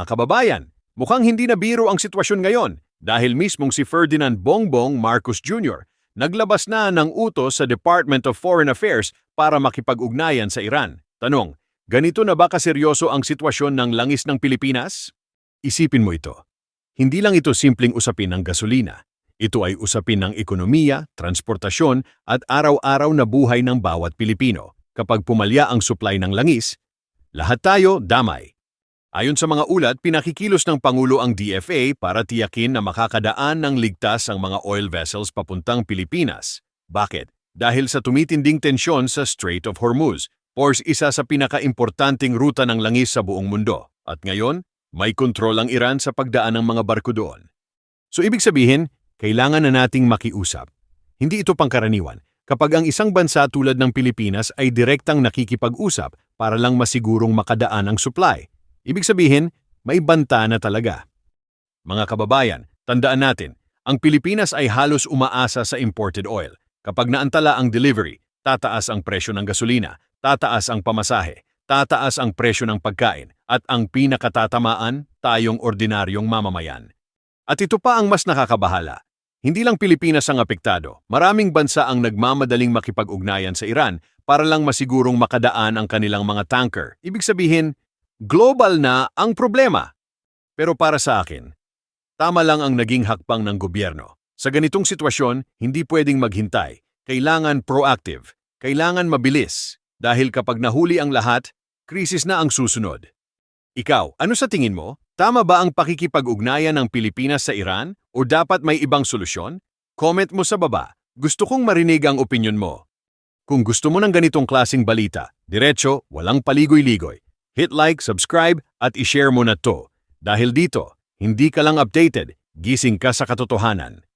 Mga kababayan, mukhang hindi na biro ang sitwasyon ngayon dahil mismong si Ferdinand Bongbong Marcos Jr. naglabas na ng utos sa Department of Foreign Affairs para makipag-ugnayan sa Iran. Tanong, ganito na ba kaseryoso ang sitwasyon ng langis ng Pilipinas? Isipin mo ito. Hindi lang ito simpleng usapin ng gasolina. Ito ay usapin ng ekonomiya, transportasyon at araw-araw na buhay ng bawat Pilipino. Kapag pumalya ang supply ng langis, lahat tayo damay. Ayon sa mga ulat, pinakikilos ng Pangulo ang DFA para tiyakin na makakadaan ng ligtas ang mga oil vessels papuntang Pilipinas. Bakit? Dahil sa tumitinding tensyon sa Strait of Hormuz, isa sa pinakaimportanteng ruta ng langis sa buong mundo. At ngayon, may kontrol ang Iran sa pagdaan ng mga barko doon. So ibig sabihin, kailangan na nating makiusap. Hindi ito pangkaraniwan. Kapag ang isang bansa tulad ng Pilipinas ay direktang nakikipag-usap para lang masigurong makadaan ang supply. Ibig sabihin, may banta na talaga. Mga kababayan, tandaan natin, ang Pilipinas ay halos umaasa sa imported oil. Kapag naantala ang delivery, tataas ang presyo ng gasolina, tataas ang pamasahe, tataas ang presyo ng pagkain, at ang pinakatatamaan, tayong ordinaryong mamamayan. At ito pa ang mas nakakabahala. Hindi lang Pilipinas ang apektado, maraming bansa ang nagmamadaling makipag-ugnayan sa Iran para lang masigurong makadaan ang kanilang mga tanker. Ibig sabihin, global na ang problema. Pero para sa akin, tama lang ang naging hakbang ng gobyerno. Sa ganitong sitwasyon, hindi pwedeng maghintay. Kailangan proactive. Kailangan mabilis. Dahil kapag nahuli ang lahat, krisis na ang susunod. Ikaw, ano sa tingin mo? Tama ba ang pakikipag-ugnayan ng Pilipinas sa Iran? O dapat may ibang solusyon? Comment mo sa baba. Gusto kong marinig ang opinyon mo. Kung gusto mo ng ganitong klaseng balita, diretso, walang paligoy-ligoy. Hit like, subscribe, at ishare mo na to. Dahil dito, hindi ka lang updated, gising ka sa katotohanan.